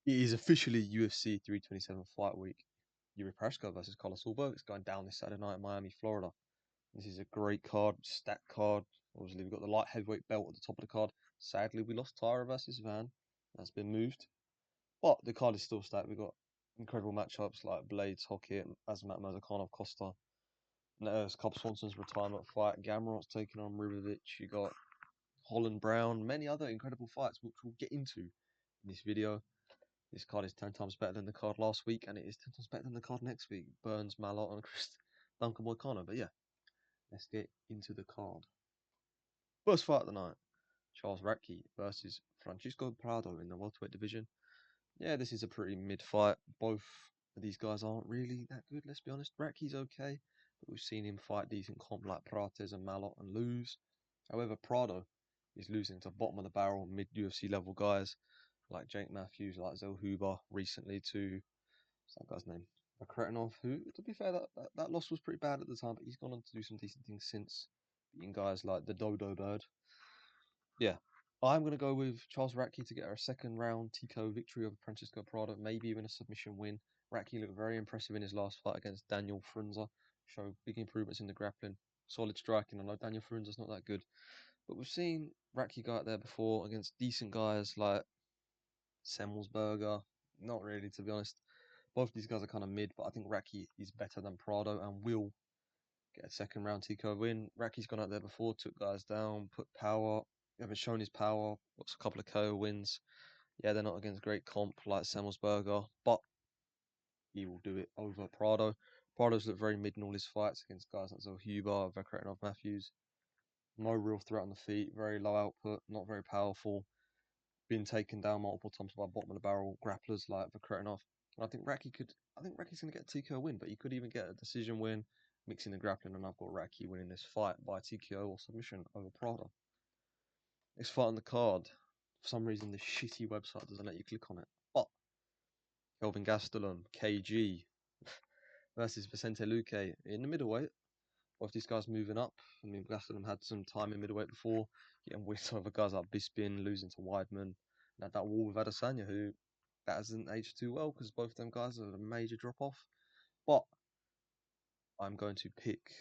It is officially UFC 327 fight week. Yuri Prochazka versus Carlos Ulberg. It's going down this Saturday night in Miami, Florida. This is a great card, stacked card. Obviously, we've got the light heavyweight belt at the top of the card. Sadly, we lost Tyra versus Van. That's been moved. But the card is still stacked. We've got incredible matchups like Blades, Hockey, Azamat Murzakanov, Costa. There's Cub Swanson's retirement fight. Gamrot's taking on Ribovic. You got Holland Brown. Many other incredible fights, which we'll get into in this video. This card is 10 times better than the card last week, and it is 10 times better than the card next week. Burns, Malott, and Duncan Moicano. But yeah, let's get into the card. First fight of the night, Charles Ratke versus Francisco Prado in the welterweight division. Yeah, this is a pretty mid fight. Both of these guys aren't really that good, let's be honest. Ratke's okay, but we've seen him fight decent comp like Prates and Malott and lose. However, Prado is losing to bottom of the barrel, mid UFC level guys like Jake Matthews, like Zell Huber recently to, what's that guy's name? Kretinov, who, to be fair, that loss was pretty bad at the time, but he's gone on to do some decent things since, beating guys like the Dodo Bird. Yeah, I'm going to go with Charles Ratke to get a second round TKO victory over Francisco Prado, maybe even a submission win. Ratke looked very impressive in his last fight against Daniel Frunza, showed big improvements in the grappling, solid striking. I know Daniel Frunza's not that good, but we've seen Ratke go out there before against decent guys like Semmelsberger. Not really, to be honest. Both these guys are kind of mid, but I think Ratke is better than Prado and will get a second round TKO win. Ratke's gone out there before, took guys down, put power. He hasn't shown his power. Got a couple of KO wins. Yeah, they're not against great comp like Semmelsberger, but he will do it over Prado. Prado's looked very mid in all his fights against guys like Zell Huber, Kretinov, Matthews. No real threat on the feet, very low output, not very powerful. Been taken down multiple times by bottom of the barrel grapplers like Kretinov. I think Ratke's going to get a TKO win, but he could even get a decision win, mixing the grappling, and I've got Ratke winning this fight by TKO or submission over Prado. Next fight on the card. For some reason, this shitty website doesn't let you click on it. But Kelvin Gastelum, KG, versus Vicente Luque in the middleweight. Both these guys moving up. I mean, Gastelum had some time in middleweight before, getting wins over guys like Bisping, losing to Weidman, and had that war with Adesanya, who that hasn't aged too well because both of them guys are a major drop off. But I'm going to pick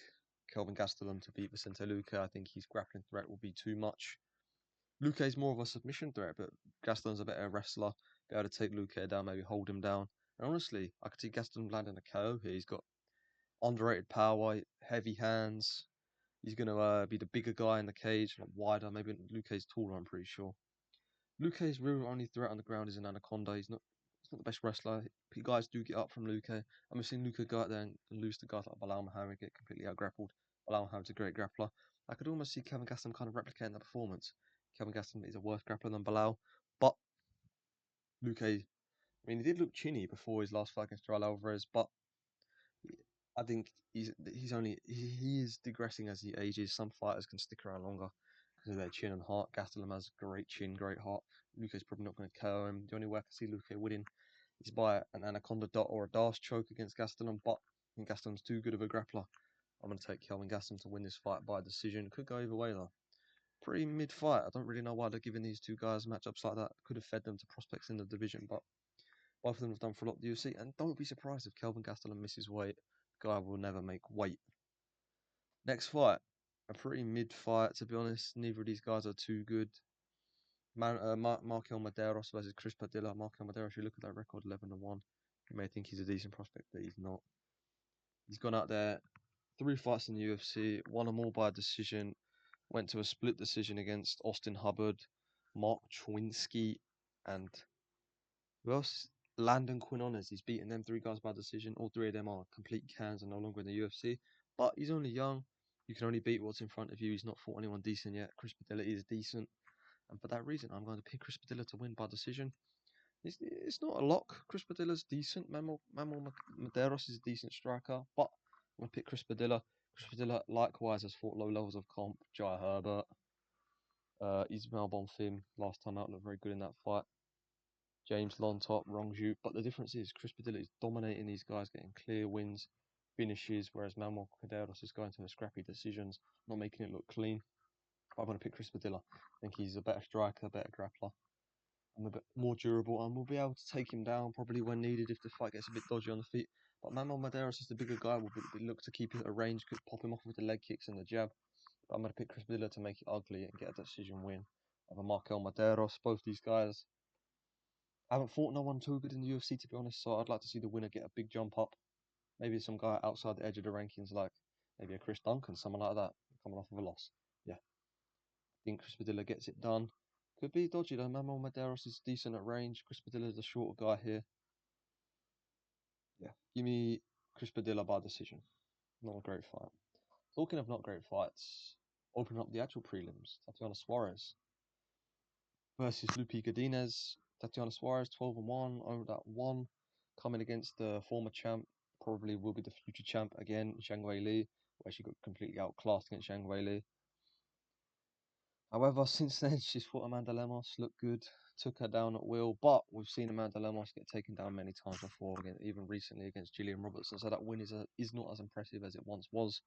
Kelvin Gastelum to beat Vicente Luque. I think his grappling threat will be too much. Luque is more of a submission threat, but Gastelum's a better wrestler. Be able to take Luque down, maybe hold him down. And honestly, I could see Gastelum landing a KO here. He's got underrated power, heavy hands. He's going to be the bigger guy in the cage, like wider. Maybe Luque's taller, I'm pretty sure. Luque's real only threat on the ground is an anaconda. He's not the best wrestler. Guys do get up from Luque. And we've seen Luque go out there and lose to guys like Bilal Muhammad, get completely out grappled. Bilal Muhammad's a great grappler. I could almost see Kevin Gastelum kind of replicating that performance. Kevin Gastelum is a worse grappler than Bilal. But Luque, I mean, he did look chinny before his last fight against Joel Alvarez, but I think he is digressing as he ages. Some fighters can stick around longer because of their chin and heart. Gastelum has great chin, great heart. Luque's probably not going to KO him. The only way I can see Luque winning is by an anaconda dot or a Darce choke against Gastelum, but I think Gastelum's too good of a grappler. I'm going to take Kelvin Gastelum to win this fight by decision. Could go either way though. Pretty mid fight. I don't really know why they're giving these two guys matchups like that. Could have fed them to prospects in the division, but both of them have done for a lot of the UFC. And don't be surprised if Kelvin Gastelum misses weight. The guy will never make weight. Next fight. A pretty mid fight, to be honest. Neither of these guys are too good. Markel Medeiros versus Chris Padilla. Markel Medeiros, you look at that record, 11-1. You may think he's a decent prospect, but he's not. He's gone out there, 3 fights in the UFC, won them all by decision. Went to a split decision against Austin Hubbard, Mark Chwinsky, and who else? Landon Quinones. He's beaten them 3 guys by decision. All 3 of them are complete cans and no longer in the UFC. But he's only young. You can only beat what's in front of you. He's not fought anyone decent yet. Chris Padilla is decent. And for that reason, I'm going to pick Chris Padilla to win by decision. It's not a lock. Chris Padilla's decent. Manuel Medeiros is a decent striker. But I'm going to pick Chris Padilla. Chris Padilla likewise has fought low levels of comp. Jai Herbert. Ismail Bonfim. Last time out looked very good in that fight. James Lontop, Rongju. But the difference is Chris Padilla is dominating these guys, getting clear wins, finishes, whereas Manuel Medeiros is going to the scrappy decisions, not making it look clean. I'm going to pick Chris Padilla. I think he's a better striker, better grappler. I'm a bit more durable, and we'll be able to take him down probably when needed if the fight gets a bit dodgy on the feet. But Manuel Medeiros is the bigger guy. We'll look to keep it at range, could pop him off with the leg kicks and the jab. But I'm going to pick Chris Padilla to make it ugly and get a decision win over Markel Medeiros. Both these guys haven't fought no one too good in the UFC, to be honest, so I'd like to see the winner get a big jump up. Maybe some guy outside the edge of the rankings, like maybe a Chris Duncan, someone like that, coming off of a loss. Yeah, I think Chris Padilla gets it done. Could be dodgy though. Manuel Medeiros is decent at range. Chris Padilla is the shorter guy here. Yeah, give me Chris Padilla by decision. Not a great fight. Talking of not great fights, opening up the actual prelims. Tatiana Suarez versus Lupi Godinez. Tatiana Suarez, 12-1, over that one, coming against the former champ, probably will be the future champ again, Zhang Weili, where she got completely outclassed against Zhang Weili. However, since then, she's fought Amanda Lemos, looked good, took her down at will, but we've seen Amanda Lemos get taken down many times before, again, even recently against Gillian Robertson, so that win is not as impressive as it once was.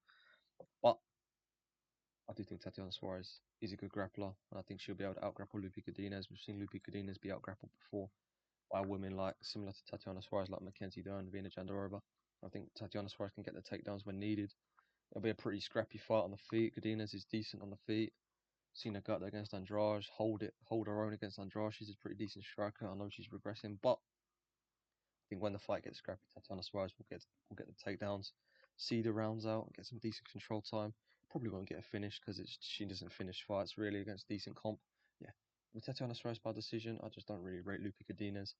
But I do think Tatiana Suarez is a good grappler, and I think she'll be able to out-grapple Lupi Godinez. We've seen Lupi Godinez be out-grappled before by women like similar to Tatiana Suarez, like Mackenzie Dern, Vina Jandarova. I think Tatiana Suarez can get the takedowns when needed. It'll be a pretty scrappy fight on the feet. Godinez is decent on the feet. Seen her gut against Andrade, hold her own against Andrade. She's a pretty decent striker. I know she's regressing, but I think when the fight gets scrappy, Tatiana Suarez will get the takedowns, see the rounds out, get some decent control time. Probably won't get a finish because she doesn't finish fights really against decent comp. Yeah, with Tatiana Suarez by decision, I just don't really rate Lupi Godinez.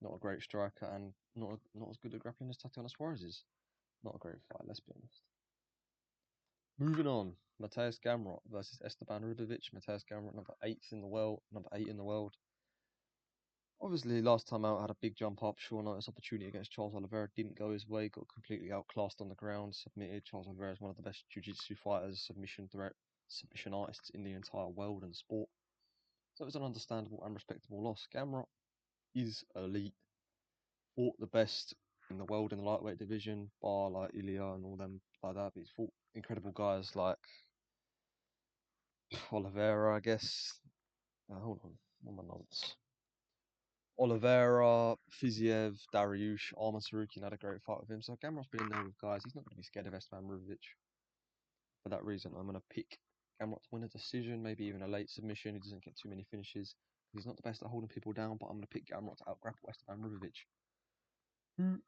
Not a great striker and not as good at grappling as Tatiana Suarez is. Not a great fight, let's be honest. Moving on, Mateusz Gamrot versus Esteban Rudovic. Mateusz Gamrot, number 8 in the world. Obviously, last time out had a big jump up. Short notice opportunity against Charles Oliveira didn't go his way. Got completely outclassed on the ground. Submitted. Charles Oliveira is one of the best jiu-jitsu fighters, submission artists in the entire world and sport. So it was an understandable and respectable loss. Gamrot is elite. Fought the best in the world in the lightweight division, bar like Ilya and all them like that. But he's fought incredible guys like Oliveira, I guess. Hold on, my notes. Oliveira, Fiziev, Dariush, Arman Sarukian had a great fight with him. So Gamrot's been in there with guys. He's not going to be scared of Esteban Rudovic. For that reason, I'm going to pick Gamrot to win a decision, maybe even a late submission. He doesn't get too many finishes. He's not the best at holding people down, but I'm going to pick Gamrot to out-grapple Esteban Rudovic, who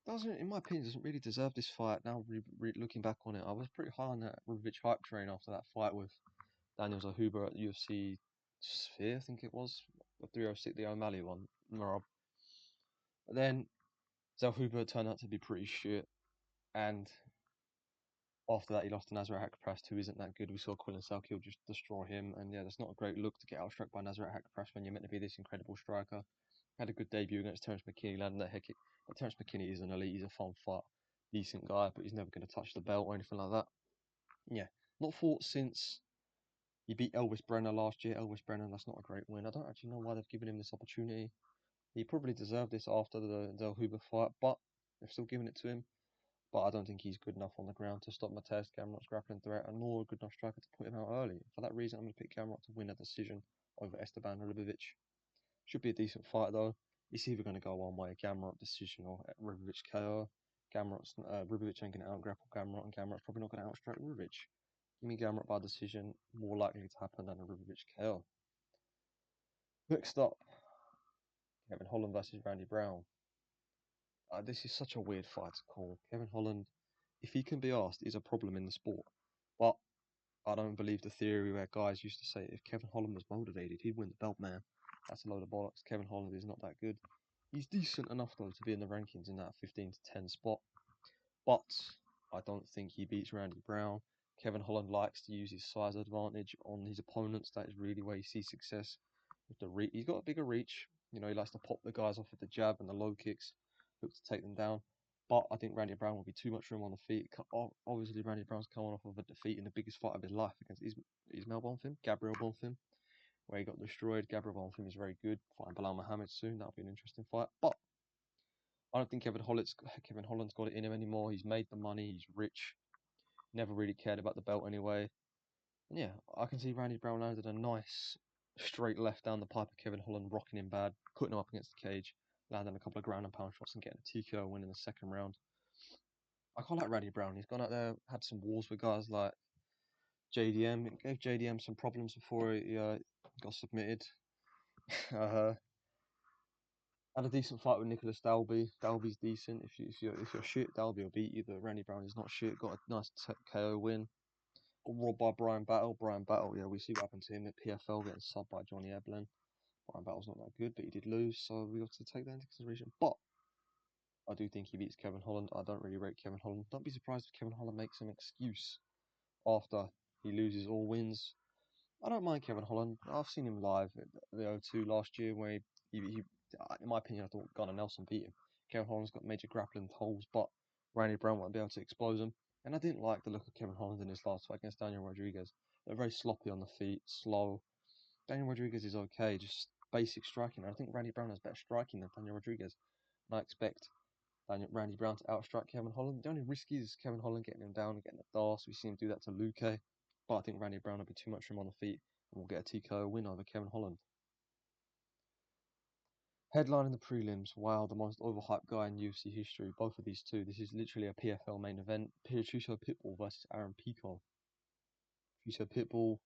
doesn't, in my opinion, doesn't really deserve this fight. Now, looking back on it, I was pretty high on that Rudovic hype train after that fight with Daniel Zahuber at UFC Sphere, I think it was, the 306, the O'Malley one. But then Zahuber turned out to be pretty shit, and after that he lost to Nasrat Haqparast, who isn't that good. We saw Quillen Salkiel just destroy him, and yeah, that's not a great look to get outstruck by Nasrat Haqparast when you're meant to be this incredible striker. Had a good debut against Terence McKinney, landing that head kick. But Terence McKinney is an elite, he's a fun fight, decent guy, but he's never going to touch the belt or anything like that. Yeah, not fought since he beat Elvis Brenner last year. Elvis Brenner, that's not a great win. I don't actually know why they've given him this opportunity. He probably deserved this after the Del Huber fight, but they've still given it to him. But I don't think he's good enough on the ground to stop Mateusz Gamrot's grappling threat, and nor a good enough striker to put him out early. For that reason, I'm going to pick Gamrot to win a decision over Esteban Rudovic. Should be a decent fight though. It's either going to go one way, Gamrot decision or Rudovic KO. Rudovic ain't going to out-grapple Gamrot, and Gamrot's probably not going to outstrike Rudovic. Give me Gamrot by decision, more likely to happen than a Rudovic KO. Next up, Kevin Holland versus Randy Brown. This is such a weird fight to call. Kevin Holland, if he can be asked, is a problem in the sport. But I don't believe the theory where guys used to say if Kevin Holland was motivated, he'd win the belt, man. That's a load of bollocks. Kevin Holland is not that good. He's decent enough, though, to be in the rankings in that 15 to 10 spot. But I don't think he beats Randy Brown. Kevin Holland likes to use his size advantage on his opponents. That is really where he sees success. With the he's got a bigger reach. You know, he likes to pop the guys off with the jab and the low kicks, look to take them down. But I think Randy Brown will be too much room on the feet. Obviously, Randy Brown's coming off of a defeat in the biggest fight of his life against Ismail Bonfim, Gabriel Bonfim, where he got destroyed. Gabriel Bonfim is very good. Fighting Bilal Muhammad soon. That'll be an interesting fight. But I don't think Kevin Holland's got it in him anymore. He's made the money. He's rich. Never really cared about the belt anyway. And yeah, I can see Randy Brown landed a nice straight left down the pipe of Kevin Holland, rocking him bad, putting him up against the cage, landing a couple of ground and pound shots and getting a TKO win in the second round. I quite like Randy Brown. He's gone out there, had some wars with guys like JDM. It gave JDM some problems before he got submitted. Had a decent fight with Nicholas Dalby. Dalby's decent. If you're shit, Dalby will beat you. But Randy Brown is not shit. Got a nice KO win. Got robbed by Brian Battle. Brian Battle, yeah, we see what happened to him at PFL, getting subbed by Johnny Eblin. Brian Battle's not that good, but he did lose, so we got to take that into consideration. But I do think he beats Kevin Holland. I don't really rate Kevin Holland. Don't be surprised if Kevin Holland makes an excuse after he loses or wins. I don't mind Kevin Holland. I've seen him live at the O2 last year, where he in my opinion, I thought Gunnar Nelson beat him. Kevin Holland's got major grappling holes, but Randy Brown won't be able to expose him. And I didn't like the look of Kevin Holland in his last fight against Daniel Rodriguez. They're very sloppy on the feet, slow. Daniel Rodriguez is okay, just basic striking. I think Randy Brown has better striking than Daniel Rodriguez. And I expect Randy Brown to outstrike Kevin Holland. The only risk is Kevin Holland getting him down and getting a DAS. We see him do that to Luque. But I think Randy Brown will be too much for him on the feet and will get a TKO win over Kevin Holland. Headlining the prelims, wow, the most overhyped guy in UFC history. Both of these two. This is literally a PFL main event. Patricio Pitbull versus Aaron Pico. Patricio Pitbull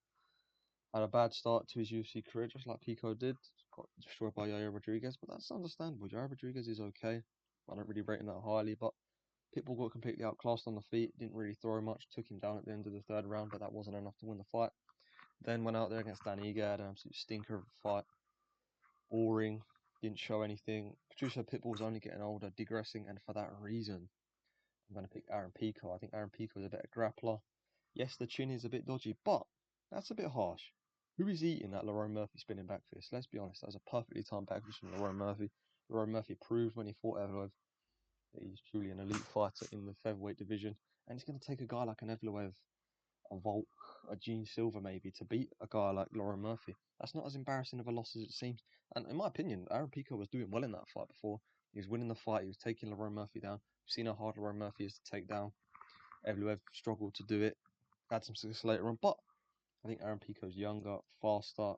had a bad start to his UFC career, just like Pico did. Got destroyed by Yair Rodriguez, but that's understandable. Yair Rodriguez is okay. I don't really rate him that highly, but Pitbull got completely outclassed on the feet. Didn't really throw much. Took him down at the end of the third round, but that wasn't enough to win the fight. Then went out there against Dan Ige, had an absolute stinker of a fight. Boring. Didn't show anything. Patricio Pitbull was only getting older, digressing, and for that reason, I'm going to pick Aaron Pico. I think Aaron Pico is a better grappler. Yes, the chin is a bit dodgy, but that's a bit harsh. Who is eating that Lerone Murphy spinning back fist? Let's be honest, that was a perfectly timed back fist from Lerone Murphy. Lerone Murphy proved when he fought Evloev that he's truly an elite fighter in the featherweight division, and it's going to take a guy like an Evloev, a Volk, a Gene Silver maybe, to beat a guy like Lerone Murphy. That's not as embarrassing of a loss as it seems. And in my opinion, Aaron Pico was doing well in that fight before. He was winning the fight. He was taking Lerone Murphy down. We've seen how hard Lerone Murphy is to take down. Evloev struggled to do it. Had some success later on, but I think Aaron Pico's younger, faster.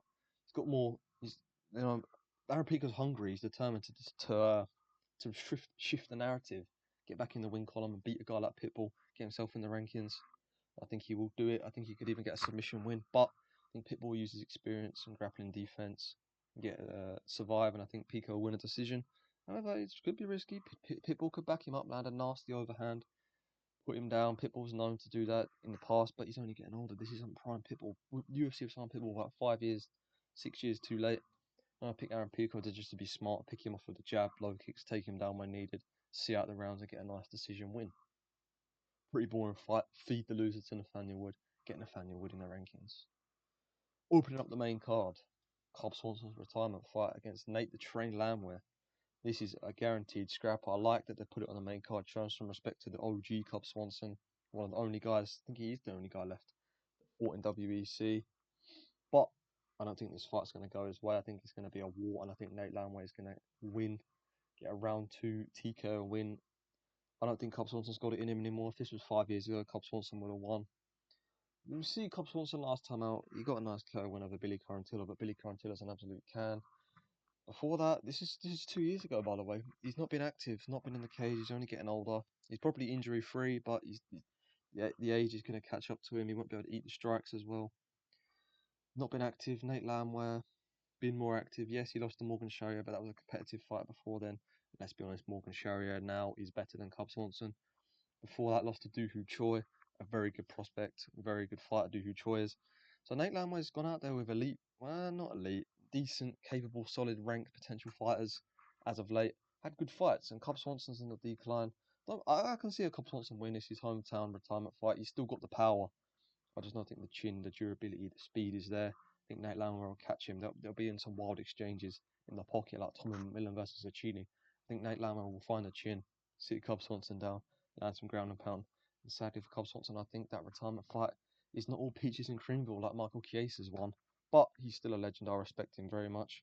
He's got more. You know, Aaron Pico's hungry. He's determined to shift the narrative, get back in the win column and beat a guy like Pitbull, get himself in the rankings. I think he will do it. I think he could even get a submission win, but I think Pitbull will use his experience and grappling defense, get survive, and I think Pico will win a decision. However, it could be risky. Pitbull could back him up, land a nasty overhand, put him down. Pitbull's known to do that in the past, but he's only getting older. This isn't prime Pitbull. UFC have signed Pitbull about 5 years, 6 years too late. I pick Aaron Pico just to be smart, pick him off with the jab, low kicks, take him down when needed, see out the rounds and get a nice decision win. Pretty boring fight. Feed the loser to Nathaniel Wood, get Nathaniel Wood in the rankings. Opening up the main card, Cobb Swanson's retirement fight against Nate the Train Landwehr. This is a guaranteed scrap. I like that they put it on the main card, showing some respect to the OG Cobb Swanson, one of the only guys, I think he is the only guy left, that fought in WEC. But I don't think this fight's going to go his way. I think it's going to be a war, and I think Nate Landwehr is going to win, get a round 2 TKO win. I don't think Cobb Swanson's got it in him anymore. If this was 5 years ago, Cobb Swanson would have won. You see Cobb Swanson last time out, he got a nice KO win over Billy Quarantillo, but Billy Quarantillo's an absolute can. Before that, this is 2 years ago, by the way. He's not been active, not been in the cage. He's only getting older. He's probably injury free, but the age is going to catch up to him. He won't be able to eat the strikes as well. Not been active. Nate Landwehr been more active. Yes, he lost to Morgan Charrier, but that was a competitive fight before then. Let's be honest, Morgan Charrier now is better than Cobb Swanson. Before that, lost to Doohoo Choi, a very good prospect, very good fighter. Doohoo Choi is. So Nate Landwehr's gone out there with elite, well, not elite, decent, capable, solid, ranked potential fighters as of late. Had good fights, and Cobb Swanson's in the decline. I can see a Cobb Swanson win. It's his hometown retirement fight. He's still got the power. I just don't think the chin, the durability, the speed is there. I think Nate Landwehr will catch him. They'll be in some wild exchanges in the pocket, like Tommy McMillan versus Achini. I think Nate Landwehr will find the chin, sit Cobb Swanson down, land some ground and pound. And sadly for Cobb Swanson, I think that retirement fight is not all peaches and creamville like Michael Chiesa's one. But he's still a legend. I respect him very much.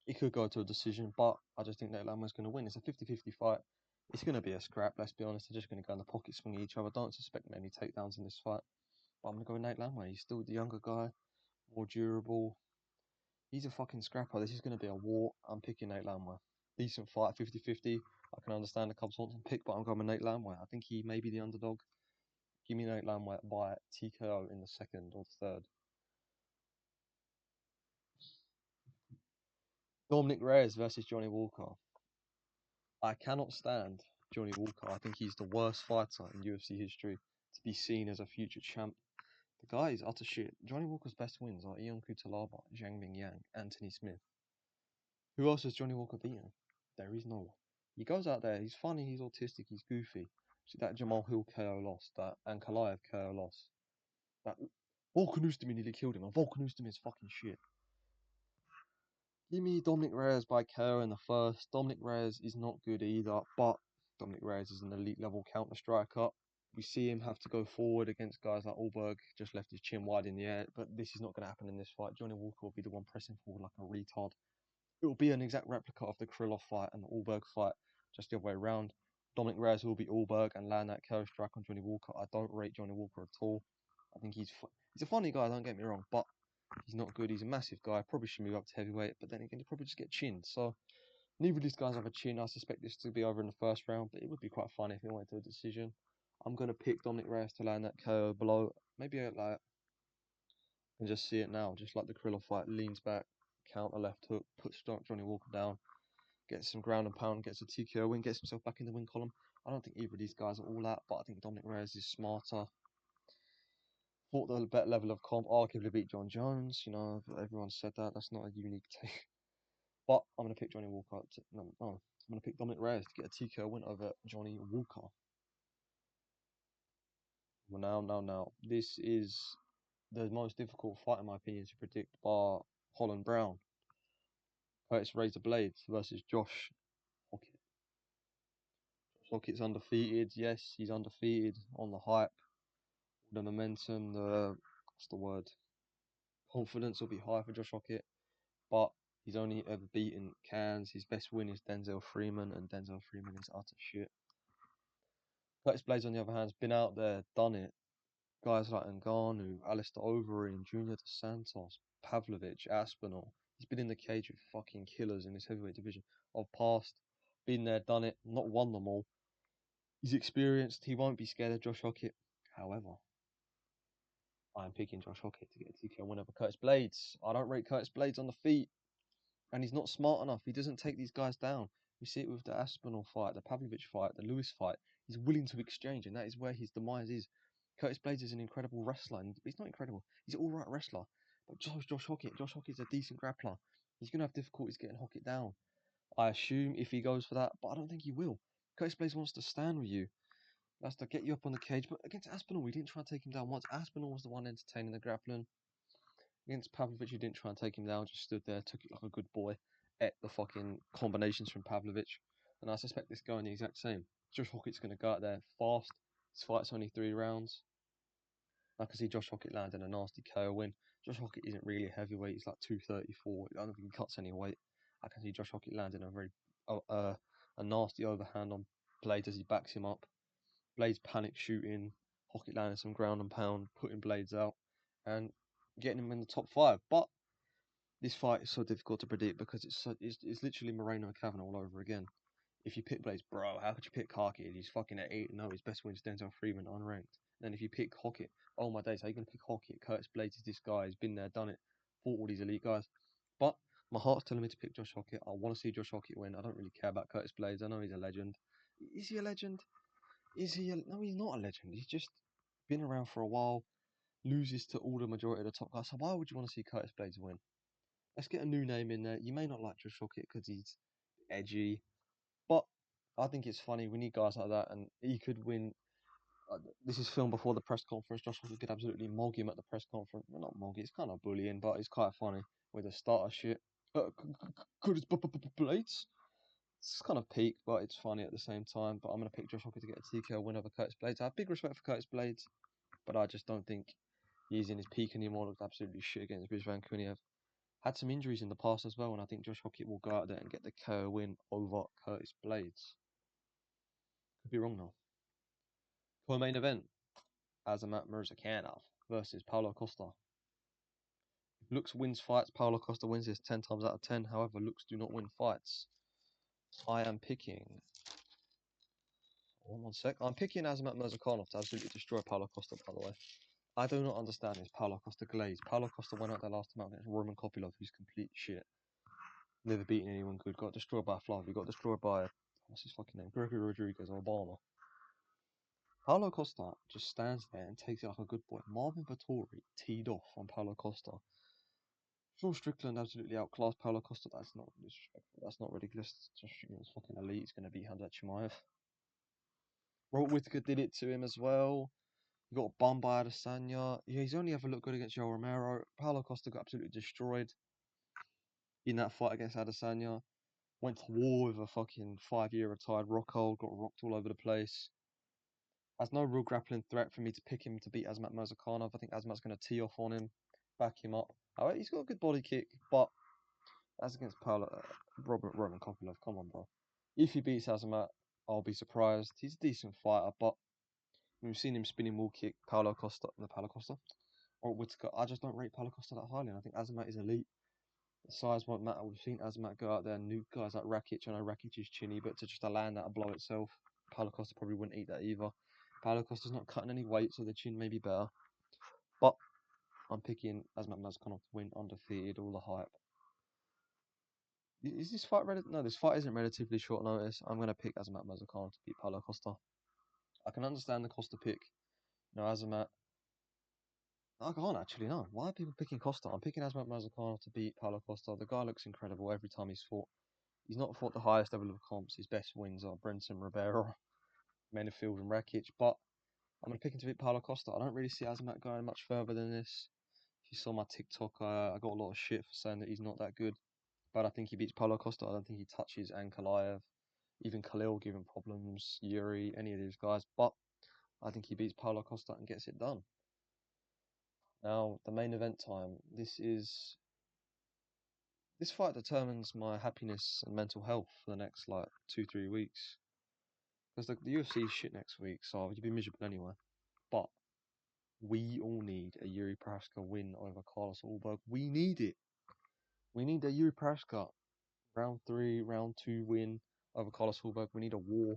He could go to a decision, but I just think Nate Landwehr's going to win. It's a 50-50 fight. It's going to be a scrap, let's be honest. They're just going to go in the pocket, swing at each other. Don't suspect many takedowns in this fight. But I'm going to go with Nate Landwehr. He's still the younger guy, more durable. He's a fucking scrapper. This is going to be a war. I'm picking Nate Landwehr. Decent fight, 50-50. I can understand the Cubs want to pick, but I'm going with Nate Landwehr. I think he may be the underdog. Give me Nate Landwehr by TKO in the second or the third. Dominic Reyes versus Johnny Walker. I cannot stand Johnny Walker. I think he's the worst fighter in UFC history to be seen as a future champ. The guy is utter shit. Johnny Walker's best wins are Ion Cutelaba, Zhang Mingyang, Anthony Smith. Who else has Johnny Walker beaten? There is no one. He goes out there, he's funny, he's autistic, he's goofy. See that Jamal Hill KO loss, that Ankalaev KO loss. That Volkan Oezdemir nearly killed him, and Volkan Oezdemir is fucking shit. Give me Dominic Reyes by KO in the first. Dominic Reyes is not good either, but Dominic Reyes is an elite level counter striker. We see him have to go forward against guys like Allberg, just left his chin wide in the air, but this is not going to happen in this fight. Johnny Walker will be the one pressing forward like a retard. It will be an exact replica of the Krylov fight and the Allberg fight, just the other way around. Dominic Reyes will be Allberg and land that KO strike on Johnny Walker. I don't rate Johnny Walker at all. I think he's a funny guy, don't get me wrong, but he's not good. He's a massive guy. Probably should move up to heavyweight, but then again, he'll probably just get chinned. So neither of these guys have a chin. I suspect this to be over in the first round, but it would be quite funny if it went to a decision. I'm going to pick Dominic Reyes to land that KO blow. Maybe like, and just see it now, just like the Krylov fight, leans back, counter left hook, puts Johnny Walker down, gets some ground and pound, gets a TKO win, gets himself back in the win column. I don't think either of these guys are all that, but I think Dominic Reyes is smarter. Fought the better level of comp, arguably beat John Jones. You know, everyone said that. That's not a unique take. But I'm going to pick Johnny Walker. No, I'm going to pick Dominic Reyes to get a TKO win over Johnny Walker. Well, now. This is the most difficult fight, in my opinion, to predict, bar Holland Brown. Curtis Razor Blades versus Josh Hockett. Josh Hockett's undefeated. Yes, he's undefeated on the hype, the momentum, what's the word? Confidence will be high for Josh Hockett, but he's only ever beaten Cans. His best win is Denzel Freeman, and Denzel Freeman is utter shit. Curtis Blades, on the other hand, has been out there, done it. Guys like Ngannou, Alistair Overeem, Junior Dos Santos, Pavlovich, Aspinall. He's been in the cage with fucking killers in this heavyweight division. I've passed, been there, done it, not won them all. He's experienced. He won't be scared of Josh Hockett. However, I'm picking Josh Hockett to get a TKO win over Curtis Blades. I don't rate Curtis Blades on the feet, and he's not smart enough. He doesn't take these guys down. We see it with the Aspinall fight, the Pavlovich fight, the Lewis fight. He's willing to exchange, and that is where his demise is. Curtis Blades is an incredible wrestler, and he's not incredible. He's an all-right wrestler, but Josh Hockett. Josh Hockett's a decent grappler. He's gonna have difficulties getting Hockett down. I assume if he goes for that, but I don't think he will. Curtis Blades wants to stand with you. That's to get you up on the cage. But against Aspinall, we didn't try and take him down once. Aspinall was the one entertaining the grappling. Against Pavlovich, he didn't try and take him down, just stood there, took it like a good boy, ate the fucking combinations from Pavlovich. And I suspect this going the exact same. Josh Hockett's going to go out there fast. This fight's only 3 rounds. I can see Josh Hockett landing a nasty KO win. Josh Hockett isn't really a heavyweight. He's like 234. I don't think he cuts any weight. I can see Josh Hockett landing a nasty overhand on Blades as he backs him up. Blades panic shooting, Hockett landing some ground and pound, putting Blades out, and getting him in the top 5. But this fight is so difficult to predict because it's literally Moreno and Kavanagh all over again. If you pick Blades, bro, how could you pick Hockett? He's fucking at 8-0. His best win is Denzel Freeman, unranked. Then if you pick Hockett, oh my days, how are you going to pick Hockett? Curtis Blades is this guy. He's been there, done it, fought all these elite guys. But my heart's telling me to pick Josh Hockett. I want to see Josh Hockett win. I don't really care about Curtis Blades. I know he's a legend. Is he a legend? No, he's not a legend. He's just been around for a while, loses to all the majority of the top guys. So why would you want to see Curtis Blades win? Let's get a new name in there. You may not like Josh Hockett because he's edgy, but I think it's funny. We need guys like that, and he could win. This is filmed before the press conference. Josh Hockett could absolutely mog him at the press conference. Well, not mog, it's kind of bullying, but it's quite funny with the starter shit. Curtis Blades. It's kind of peak, but it's funny at the same time. But I'm going to pick Josh Hockett to get a TKO win over Curtis Blades. I have big respect for Curtis Blades, but I just don't think he's in his peak anymore. Looked absolutely shit against Rizvan Kuniev. Had some injuries in the past as well, and I think Josh Hockett will go out there and get the KO win over Curtis Blades. Could be wrong though. Co-main event, Azamat Murzakanov versus Paulo Costa. Looks wins fights. Paulo Costa wins this 10 times out of 10. However, looks do not win fights. I am picking. One sec. I'm picking Azamat Murzakanov to absolutely destroy Paulo Costa, by the way. I do not understand this Paulo Costa glaze. Paulo Costa went out there last time out against Roman Kopylov, who's complete shit. Never beaten anyone good. Got destroyed by Flavio. Got destroyed by, what's his fucking name? Gregory Rodriguez or Obama. Paulo Costa just stands there and takes it like a good boy. Marvin Vettori teed off on Paulo Costa. Sean Strickland absolutely outclassed Paulo Costa. That's not disrespectful. That's not ridiculous. Josh Strickland's fucking elite. He's going to beat Hamzat Chimaev. Robert Whittaker did it to him as well. He got bummed by Adesanya. Yeah, he's only ever looked good against Joe Romero. Paulo Costa got absolutely destroyed in that fight against Adesanya. Went to war with a fucking 5-year retired Rockhold. Got rocked all over the place. Has no real grappling threat for me to pick him to beat Azamat Murzakanov. I think Azamat's going to tee off on him, back him up. He's got a good body kick, but as against Roman Kopylov, come on, bro. If he beats Azamat, I'll be surprised. He's a decent fighter, but we've seen him spinning wall kick Paulo Costa, or Whittaker. I just don't rate Paulo Costa that highly, and I think Azamat is elite. The size won't matter. We've seen Azamat go out there and nuke guys like Rakic. I know Rakic is chinny, but to just land that blow itself, Paulo Costa probably wouldn't eat that either. Paulo Costa's not cutting any weight, so the chin may be better. But I'm picking Azamat Murzakanov to win undefeated, all the hype. Is this fight no, this fight isn't relatively short notice. I'm going to pick Azamat Murzakanov to beat Paulo Costa. I can understand the Costa pick. You know, Azamat. I can't actually, no. Why are people picking Costa? I'm picking Azamat Murzakanov to beat Paulo Costa. The guy looks incredible every time he's fought. He's not fought the highest level of comps. His best wins are Brenton Rivera, Menefield, and Rakic. But I'm going to pick him to beat Paulo Costa. I don't really see Azamat going much further than this. If you saw my TikTok, I got a lot of shit for saying that he's not that good. But I think he beats Paulo Costa. I don't think he touches Ankalaev. Even Khalil giving problems, Yuri, any of these guys. But I think he beats Paulo Costa and gets it done. Now, the main event time. This fight determines my happiness and mental health for the next, 2-3 weeks. Because the UFC is shit next week, so you'd be miserable anyway. But we all need a Yuri Prochazka win over Carlos Ulberg. We need it. We need a Yuri Prochazka round 3, round 2 win over Carlos Ulberg. We need a war.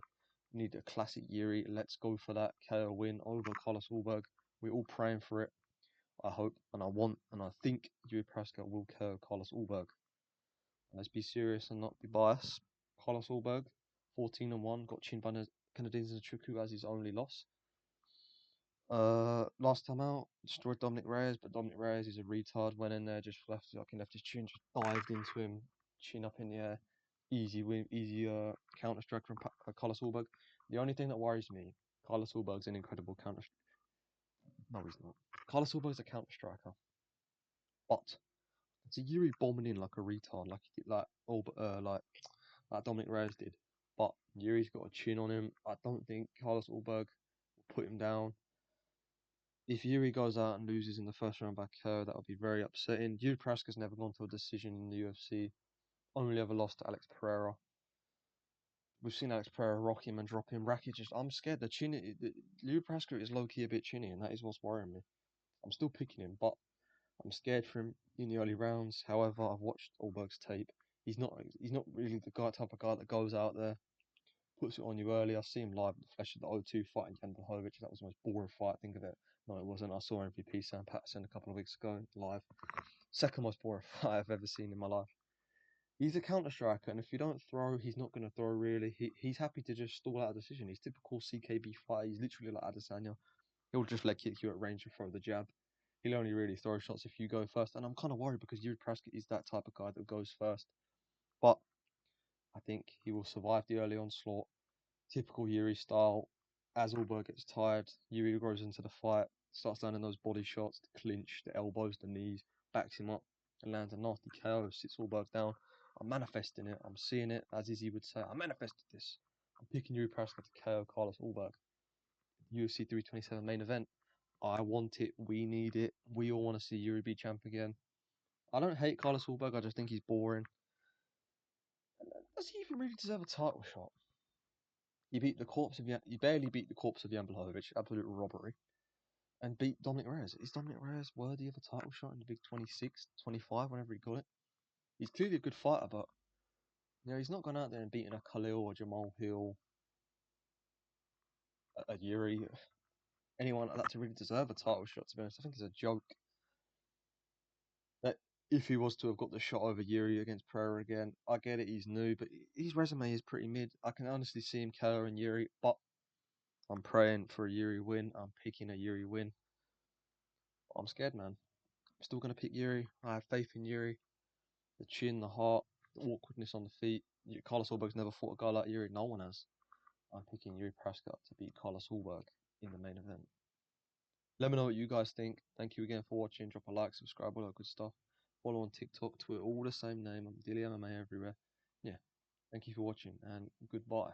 We need a classic Yuri. Let's go for that KO win over Carlos Ulberg. We're all praying for it. I hope and I want and I think Yuri Prochazka will KO Carlos Ulberg. Let's be serious and not be biased. Carlos Ulberg, 14-1, got chinned by Canadians Nzechukwu as his only loss. Last time out, destroyed Dominic Reyes, but Dominic Reyes is a retard. Went in there, just left his chin, just dived into him, chin up in the air. Easy win, easy counter strike from Carlos Ulberg. The only thing that worries me, Carlos Ulberg's an incredible counter. No, he's not. Carlos Ulberg's a counter striker, but it's a Yuri bombing in like a retard, like Dominic Reyes did. But Yuri's got a chin on him. I don't think Carlos Ulberg will put him down. If Yuri goes out and loses in the first round by KO, that would be very upsetting. Yuri Prochazka's never gone to a decision in the UFC. Only ever lost to Alex Pereira. We've seen Alex Pereira rock him and drop him. I'm scared. Yuri Prochazka is low-key a bit chinny, and that is what's worrying me. I'm still picking him, but I'm scared for him in the early rounds. However, I've watched Ulberg's tape. He's not really the type of guy that goes out there, puts it on you early. I see him live in the flesh at the O2 fighting Jan Blachowicz. That was the most boring fight. Think of it. No, it wasn't. I saw MVP Sam Patterson a couple of weeks ago live. Second most boring fight I've ever seen in my life. He's a counter striker, and if you don't throw, he's not going to throw really. He's happy to just stall out a decision. He's typical CKB fight. He's literally like Adesanya. He'll just leg kick you at range and throw the jab. He'll only really throw shots if you go first. And I'm kind of worried because Yuri Prochazka is that type of guy that goes first. But I think he will survive the early onslaught. Typical Yuri style. As Ulberg gets tired, Yuri grows into the fight, starts landing those body shots, the clinch, the elbows, the knees, backs him up, and lands a nasty KO, sits Ulberg down. I'm manifesting it. I'm seeing it, as Izzy would say. I manifested this. I'm picking Yuri Prochazka to KO Carlos Ulberg. UFC 327 main event. I want it. We need it. We all want to see Yuri be champ again. I don't hate Carlos Ulberg. I just think he's boring. Does he even really deserve a title shot? He barely beat the corpse of Jan Blachowicz. Absolute robbery. and beat Dominic Reyes. Is Dominic Reyes worthy of a title shot in the big 26, 25, whenever he got it? He's clearly a good fighter, but he's not gone out there and beaten a Khalil or Jamal Hill, a Yuri, anyone like that to really deserve a title shot. To be honest, I think it's a joke that if he was to have got the shot over Yuri against Pereira again, I get it, he's new, but his resume is pretty mid. I can honestly see him KOing Yuri, but I'm praying for a Yuri win. I'm picking a Yuri win. But I'm scared, man. I'm still going to pick Yuri. I have faith in Yuri. The chin, the heart, the awkwardness on the feet. Carlos Ulberg's never fought a guy like Yuri. No one has. I'm picking Yuri Prescott to beat Carlos Ulberg in the main event. Let me know what you guys think. Thank you again for watching. Drop a like, subscribe, all that good stuff. Follow on TikTok, Twitter, all the same name. I'm DillyMMA everywhere. Yeah. Thank you for watching and goodbye.